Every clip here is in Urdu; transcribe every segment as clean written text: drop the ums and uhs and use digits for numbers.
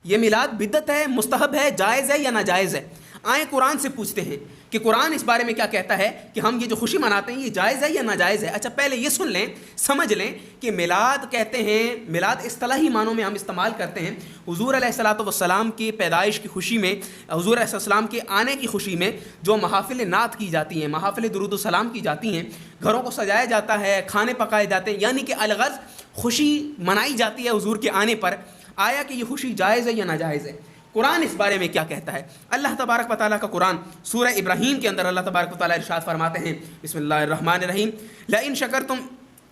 یہ میلاد بدعت ہے، مستحب ہے، جائز ہے یا ناجائز ہے؟ آئیں قرآن سے پوچھتے ہیں کہ قرآن اس بارے میں کیا کہتا ہے کہ ہم یہ جو خوشی مناتے ہیں یہ جائز ہے یا ناجائز ہے۔ اچھا پہلے یہ سن لیں، سمجھ لیں کہ میلاد کہتے ہیں، میلاد اصطلاحی معنوں میں ہم استعمال کرتے ہیں حضور علیہ الصلوۃ والسلام کی پیدائش کی خوشی میں، حضور علیہ السلام کے آنے کی خوشی میں جو محافل نعت کی جاتی ہیں، محافل درود و سلام کی جاتی ہیں، گھروں کو سجایا جاتا ہے، کھانے پکائے جاتے ہیں، یعنی کہ الغرض خوشی منائی جاتی ہے حضور کے آنے پر۔ آیا کہ یہ خوشی جائز ہے یا ناجائز ہے؟ قرآن اس بارے میں کیا کہتا ہے؟ اللہ تبارک و تعالیٰ کا قرآن سورہ ابراہیم کے اندر اللہ تبارک و تعالیٰ ارشاد فرماتے ہیں، بسم اللہ الرحمن الرحیم، لئن شکرتم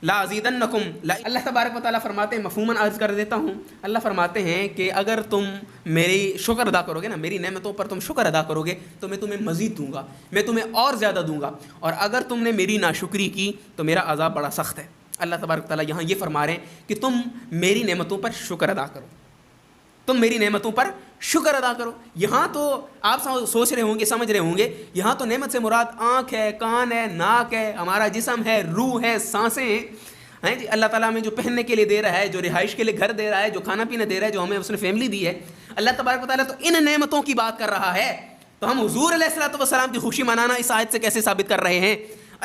لازیدنکم۔ اللہ تبارک و تعالیٰ فرماتے ہیں، مفہوماً عرض کر دیتا ہوں، اللہ فرماتے ہیں کہ اگر تم میری شکر ادا کرو گے نا، میری نعمتوں پر تم شکر ادا کرو گے تو میں تمہیں مزید دوں گا، میں تمہیں اور زیادہ دوں گا، اور اگر تم نے میری ناشکری کی تو میرا عذاب بڑا سخت ہے۔ اللہ تبارک و تعالیٰ یہاں یہ فرما رہے ہیں کہ تم میری نعمتوں پر شکر ادا کرو، تم میری نعمتوں پر شکر ادا کرو۔ یہاں تو آپ سوچ رہے ہوں گے، سمجھ رہے ہوں گے، یہاں تو نعمت سے مراد آنکھ ہے، کان ہے، ناک ہے، ہمارا جسم ہے، روح ہے، سانسیں ہیں جی۔ اللہ تعالیٰ ہمیں جو پہننے کے لیے دے رہا ہے، جو رہائش کے لیے گھر دے رہا ہے، جو کھانا پینا دے رہا ہے، جو ہمیں اس نے فیملی دی ہے، اللہ تبارک و تعالیٰ تو ان نعمتوں کی بات کر رہا ہے، تو ہم حضور علیہ الصلوۃ والسلام کی خوشی منانا اس آیت سے کیسے ثابت کر رہے ہیں؟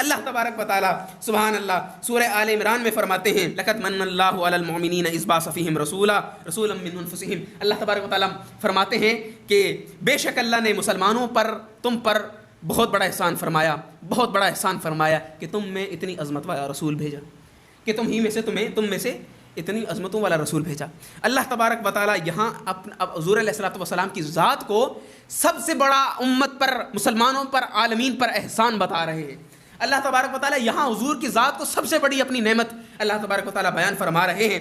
اللہ تبارک و تعالیٰ سبحان اللہ سورہ آل عمران میں فرماتے ہیں، لقد من اللہ علی المؤمنین اذ بعث فیہم رسولا من انفسہم۔ اللہ تبارک و تعالیٰ فرماتے ہیں کہ بے شک اللہ نے مسلمانوں پر، تم پر بہت بڑا احسان فرمایا، بہت بڑا احسان فرمایا کہ تم میں اتنی عظمت والا رسول بھیجا، کہ تم میں سے اتنی عظمتوں والا رسول بھیجا۔ اللہ تبارک و تعالیٰ یہاں حضور علیہ الصلوۃ والسلام کی ذات کو سب سے بڑا امت پر، مسلمانوں پر، عالمین پر احسان بتا رہے ہیں۔ اللہ تبارک و تعالیٰ یہاں حضور کی ذات کو سب سے بڑی اپنی نعمت اللہ تبارک و تعالیٰ بیان فرما رہے ہیں۔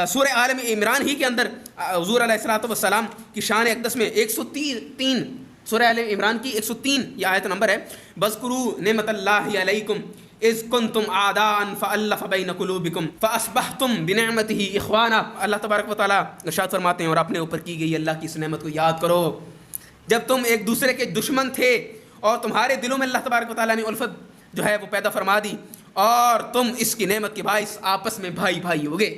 سورہ آل عمران ہی کے اندر حضور علیہ الصلوۃ والسلام کی شان اقدس میں 103 سورہ آل عمران کی 103 یہ آیت نمبر ہے، بذکروا نعمت اللہ علیکم اذ کنتم اعداء فالف بین قلوبکم فاصبحتم بنعمتہ اخوانا۔ اللہ تبارک و تعالیٰ ارشاد فرماتے ہیں، اور اپنے اوپر کی گئی اللہ کی اس نعمت کو یاد کرو جب تم ایک دوسرے کے دشمن تھے اور تمہارے دلوں میں اللہ تبارک و تعالیٰ نے الفت جو ہے وہ پیدا فرما دی، اور تم اس کی نعمت کے باعث آپس میں بھائی بھائی ہو گئے۔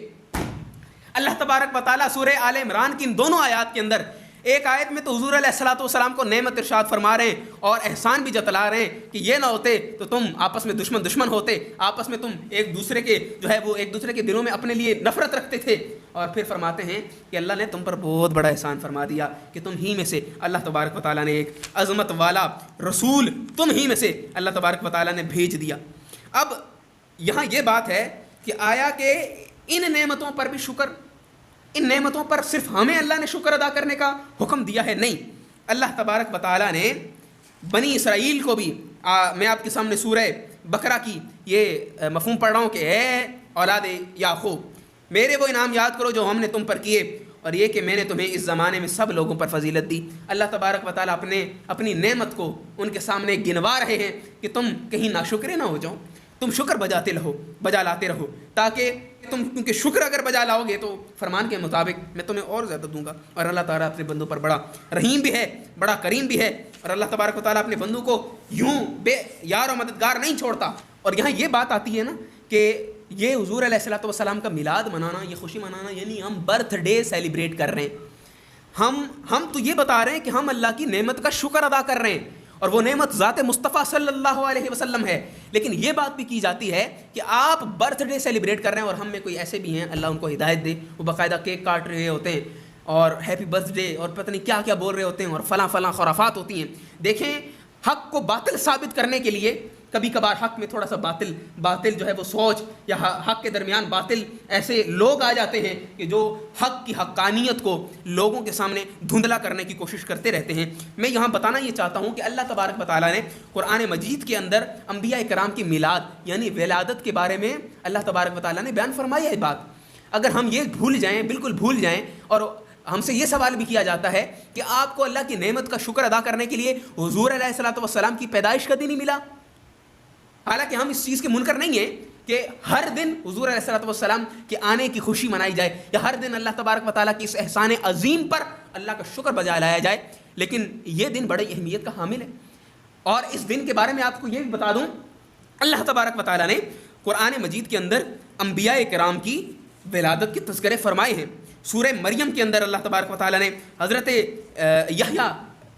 اللہ تبارک و تعالیٰ سورہ آل عمران کی ان دونوں آیات کے اندر، ایک آیت میں تو حضور علیہ الصلوۃ والسلام کو نعمت ارشاد فرما رہے ہیں اور احسان بھی جتلا رہے ہیں کہ یہ نہ ہوتے تو تم آپس میں دشمن ہوتے، آپس میں تم ایک دوسرے کے جو ہے وہ ایک دوسرے کے دلوں میں اپنے لیے نفرت رکھتے تھے، اور پھر فرماتے ہیں کہ اللہ نے تم پر بہت بڑا احسان فرما دیا کہ تم ہی میں سے اللہ تبارک و تعالیٰ نے ایک عظمت والا رسول تم ہی میں سے اللہ تبارک و تعالیٰ نے بھیج دیا۔ اب یہاں یہ بات ہے کہ آیا کہ ان نعمتوں پر بھی شکر، ان نعمتوں پر صرف ہمیں اللہ نے شکر ادا کرنے کا حکم دیا ہے؟ نہیں، اللہ تبارک و تعالیٰ نے بنی اسرائیل کو بھی، میں آپ کے سامنے سورہ بقرہ کی یہ مفہوم پڑھ رہا ہوں کہ اے اولاد یعقوب، میرے وہ انعام یاد کرو جو ہم نے تم پر کیے، اور یہ کہ میں نے تمہیں اس زمانے میں سب لوگوں پر فضیلت دی۔ اللہ تبارک و تعالیٰ اپنی نعمت کو ان کے سامنے گنوا رہے ہیں کہ تم کہیں ناشکرے نہ ہو جاؤ، تم شکر بجا لاتے رہو، تاکہ تم کیونکہ شکر اگر بجا لاؤ گے تو فرمان کے مطابق میں تمہیں اور زیادہ دوں گا۔ اور اللہ تعالیٰ اپنے بندوں پر بڑا رحیم بھی ہے، بڑا کریم بھی ہے، اور اللہ تبارک و تعالیٰ اپنے بندوں کو یوں بے یار و مددگار نہیں چھوڑتا۔ اور یہاں یہ بات آتی ہے نا کہ یہ حضور علیہ الصلوۃ والسلام کا میلاد منانا، یہ خوشی منانا، یعنی ہم برتھ ڈے سیلیبریٹ کر رہے ہیں، ہم تو یہ بتا رہے ہیں کہ ہم اللہ کی نعمت کا شکر ادا کر رہے ہیں، اور وہ نعمت ذات مصطفیٰ صلی اللہ علیہ وسلم ہے۔ لیکن یہ بات بھی کی جاتی ہے کہ آپ برتھ ڈے سیلیبریٹ کر رہے ہیں، اور ہم میں کوئی ایسے بھی ہیں، اللہ ان کو ہدایت دے، وہ باقاعدہ کیک کاٹ رہے ہوتے ہیں اور ہیپی برتھ ڈے اور پتہ نہیں کیا کیا بول رہے ہوتے ہیں، اور فلاں خرافات ہوتی ہیں۔ دیکھیں، حق کو باطل ثابت کرنے کے لیے کبھی کبھار حق میں تھوڑا سا باطل جو ہے وہ سوچ یا حق کے درمیان باطل ایسے لوگ آ جاتے ہیں کہ جو حق کی حقانیت کو لوگوں کے سامنے دھندلا کرنے کی کوشش کرتے رہتے ہیں۔ میں یہاں بتانا یہ چاہتا ہوں کہ اللہ تبارک و تعالیٰ نے قرآن مجید کے اندر انبیاء کرام کی میلاد یعنی ولادت کے بارے میں اللہ تبارک و تعالیٰ نے بیان فرمایا ہے بات۔ اگر ہم یہ بھول جائیں، بالکل بھول جائیں، اور ہم سے یہ سوال بھی کیا جاتا ہے کہ آپ کو اللہ کی نعمت کا شکر ادا کرنے کے لیے حضور علیہ الصلوۃ والسلام کی پیدائش کا دن ہی ملا، حالانکہ ہم اس چیز کے منکر نہیں ہیں کہ ہر دن حضور علیہ الصلوۃ والسلام کے آنے کی خوشی منائی جائے، یا ہر دن اللہ تبارک و تعالیٰ کی اس احسان عظیم پر اللہ کا شکر بجا لایا جائے، لیکن یہ دن بڑی اہمیت کا حامل ہے۔ اور اس دن کے بارے میں آپ کو یہ بھی بتا دوں، اللہ تبارک و تعالیٰ نے قرآن مجید کے اندر انبیاء کرام کی ولادت کے تذکرے فرمائے ہیں۔ سورہ مریم کے اندر اللہ تبارک و تعالیٰ نے حضرت یحییٰ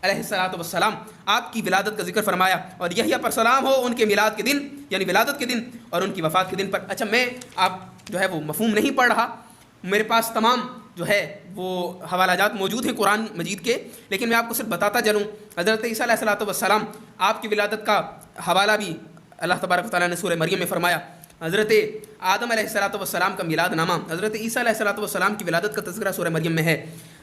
علیہ الصلاۃ والسلام آپ کی ولادت کا ذکر فرمایا، اور یحییٰ پر سلام ہو ان کے میلاد کے دن یعنی ولادت کے دن اور ان کی وفات کے دن پر۔ اچھا میں آپ جو ہے وہ مفہوم نہیں پڑھ رہا، میرے پاس تمام جو ہے وہ حوالہ جات موجود ہیں قرآن مجید کے، لیکن میں آپ کو صرف بتاتا چلوں حضرت عیسیٰ علیہ الصلاۃ والسلام آپ کی ولادت کا حوالہ بھی اللہ تبارک و تعالیٰ نے سورہ مریم میں فرمایا۔ حضرت آدم علیہ الصلاۃ والسلام کا میلاد نامہ، حضرت عیسیٰ علیہ الصلاۃ والسلام کی ولادت کا تذکرہ سورہ مریم میں ہے،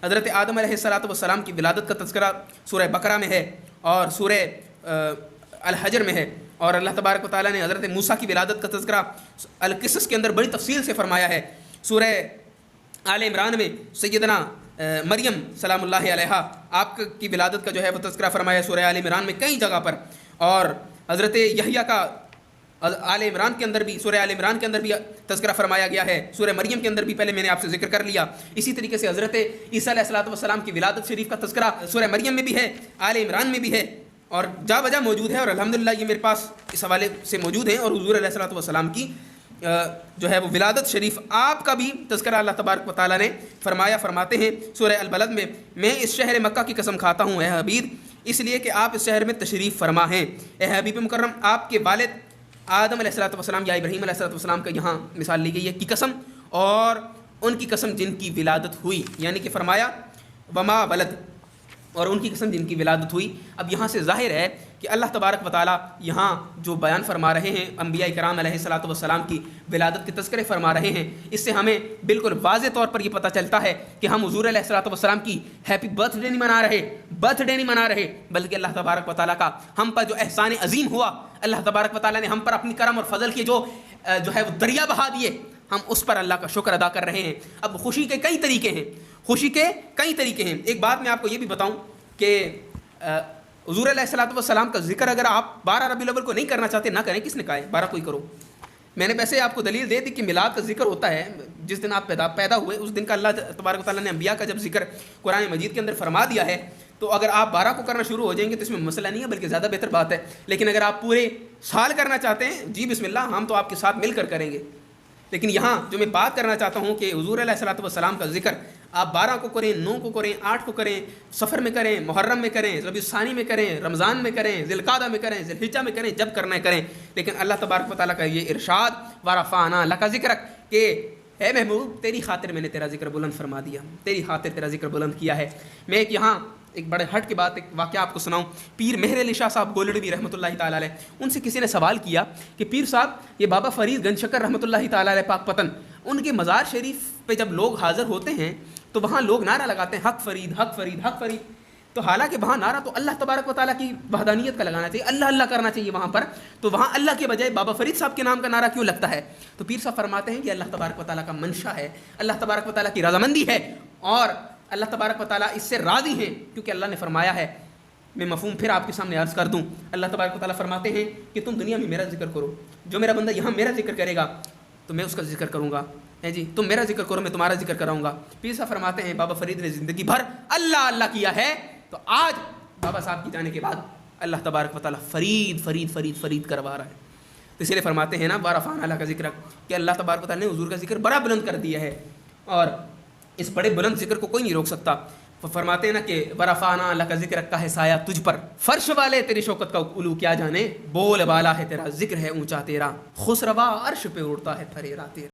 حضرت آدم علیہ الصلاۃ والسلام کی ولادت کا تذکرہ سورہ بقرہ میں ہے اور سورہ الحجر میں ہے، اور اللہ تبارک و تعالیٰ نے حضرت موسیٰ کی ولادت کا تذکرہ القصص کے اندر بڑی تفصیل سے فرمایا ہے۔ سورہ آل عمران میں سیدنا مریم سلام اللہ علیہا آپ کی ولادت کا جو ہے وہ تذکرہ فرمایا سورہ آل عمران میں کئی جگہ پر، اور حضرت یحییٰ کا آل عمران کے اندر بھی سورہ آل عمران کے اندر بھی تذکرہ فرمایا گیا ہے، سورہ مریم کے اندر بھی پہلے میں نے آپ سے ذکر کر لیا۔ اسی طریقے سے حضرت عیسیٰ علیہ الصلاۃ والسلام کی ولادت شریف کا تذکرہ سورہ مریم میں بھی ہے، آل عمران میں بھی ہے، اور جا بجا موجود ہے، اور الحمدللہ یہ میرے پاس اس حوالے سے موجود ہیں، اور حضور علیہ الصلاۃ والسلام کی جو ہے وہ ولادت شریف آپ کا بھی تذکرہ اللہ تبارک و تعالیٰ نے فرماتے ہیں سورہ البلد میں، میں اس شہر مکہ کی قسم کھاتا ہوں اے حبیب اس لیے کہ آپ اس شہر میں تشریف فرما ہیں۔ اے حبیب مکرم آپ کے والد آدم علیہ الصلاۃ والسلام یا ابراہیم علیہ الصلاۃ والسلام کا یہاں مثال لی گئی ہے کی قسم، اور ان کی قسم جن کی ولادت ہوئی، یعنی کہ فرمایا وما ولد، اور ان کی قسم جن کی ولادت ہوئی۔ اب یہاں سے ظاہر ہے کہ اللہ تبارک و تعالیٰ یہاں جو بیان فرما رہے ہیں انبیاء کرام علیہ الصلاۃ والسلام کی ولادت کے تذکرے فرما رہے ہیں، اس سے ہمیں بالکل واضح طور پر یہ پتہ چلتا ہے کہ ہم حضور علیہ الصلاۃ والسلام کی ہیپی برتھ ڈے نہیں منا رہے، بلکہ اللہ تبارک و تعالیٰ کا ہم پر جو احسان عظیم ہوا، اللہ تبارک و تعالیٰ نے ہم پر اپنی کرم اور فضل کے جو ہے وہ دریا بہا دیے، ہم اس پر اللہ کا شکر ادا کر رہے ہیں۔ اب خوشی کے کئی طریقے ہیں، ایک بات میں آپ کو یہ بھی بتاؤں کہ حضور علیہ الصلاۃ والسلام کا ذکر اگر آپ 12 ربیع الاول کو نہیں کرنا چاہتے نہ کریں، کس نے کہا ہے 12 کو ہی کرو؟ میں نے ویسے آپ کو دلیل دے دی کہ میلاد کا ذکر ہوتا ہے جس دن آپ پیدا ہوئے، اس دن کا اللہ تبارک و تعالیٰ نے انبیاء کا جب ذکر قرآن مجید کے اندر فرما دیا ہے، تو اگر آپ 12 کو کرنا شروع ہو جائیں گے تو اس میں مسئلہ نہیں ہے، بلکہ زیادہ بہتر بات ہے، لیکن اگر آپ پورے سال کرنا چاہتے ہیں جی بسم اللہ، ہم تو آپ کے ساتھ مل کر کریں گے۔ لیکن یہاں جو میں بات کرنا چاہتا ہوں کہ حضور علیہ الصلاۃ والسلام کا ذکر آپ 12 کو کریں، 9 کو کریں، 8 کو کریں، سفر میں کریں، محرم میں کریں، ربیع الثانی میں کریں، رمضان میں کریں، ذی القعدہ میں کریں، ذی الحجہ میں کریں، جب کرنا ہے کریں، لیکن اللہ تبارک و تعالیٰ کا یہ ارشاد وَرَفَعْنَا لَكَ ذِكْرَكَ کہ اے محبوب تیری خاطر میں نے تیرا ذکر بلند فرما دیا، تیری خاطر تیرا ذکر بلند کیا ہے۔ میں ایک بڑے ہٹ کی بات ایک واقعہ آپ کو سناؤں۔ پیر مہر علی شاہ صاحب گولڑوی رحمۃ اللہ تعالیٰ علیہ، ان سے کسی نے سوال کیا کہ پیر صاحب یہ بابا فرید گنج شکر رحمۃ اللہ تعالیٰ علیہ پاک پتن، ان کے مزار شریف پہ جب لوگ حاضر ہوتے ہیں تو وہاں لوگ نعرہ لگاتے ہیں حق فرید حق فرید حق فرید، تو حالانکہ وہاں نعرہ تو اللہ تبارک و تعالیٰ کی وحدانیت کا لگانا چاہیے، اللہ اللہ کرنا چاہیے وہاں پر، تو وہاں اللہ کے بجائے بابا فرید صاحب کے نام کا نعرہ کیوں لگتا ہے؟ تو پیر صاحب فرماتے ہیں کہ اللہ تبارک و تعالیٰ کا منشا ہے، اللہ تبارک و تعالیٰ کی رضامندی ہے، اور اللہ تبارک و تعالیٰ اس سے راضی ہیں، کیونکہ اللہ نے فرمایا ہے۔ میں مفہوم پھر آپ کے سامنے عرض کر دوں، اللہ تبارک و تعالیٰ فرماتے ہیں کہ تم دنیا میں میرا ذکر کرو، جو میرا بندہ یہاں میرا ذکر کرے گا تو میں اس کا ذکر کروں گا، جی تم میرا ذکر کرو میں تمہارا ذکر کراؤں گا۔ پیر صاحب فرماتے ہیں بابا فرید نے زندگی بھر اللہ اللہ کیا ہے، تو آج بابا صاحب کی جانے کے بعد اللہ تبارک و تعالیٰ فرید فرید فرید فرید کروا رہا ہے، تو اس لیے فرماتے ہیں نا وَرَفَعْنَا اللہ کا ذکر، کہ اللہ تبارک و تعالیٰ نے حضور کا ذکر بڑا بلند کر دیا ہے، اور اس بڑے بلند ذکر کو کوئی نہیں روک سکتا۔ فرماتے ہیں نا کہ وَرَفَعْنَا لَكَ ذِكْرَكَ کا ہے سایہ تجھ پر، فرش والے تیری شوکت کا علو کیا جانے، بول بالا ہے تیرا ذکر ہے اونچا تیرا، خسروا عرش پہ اڑتا ہے پھریرا تیرا۔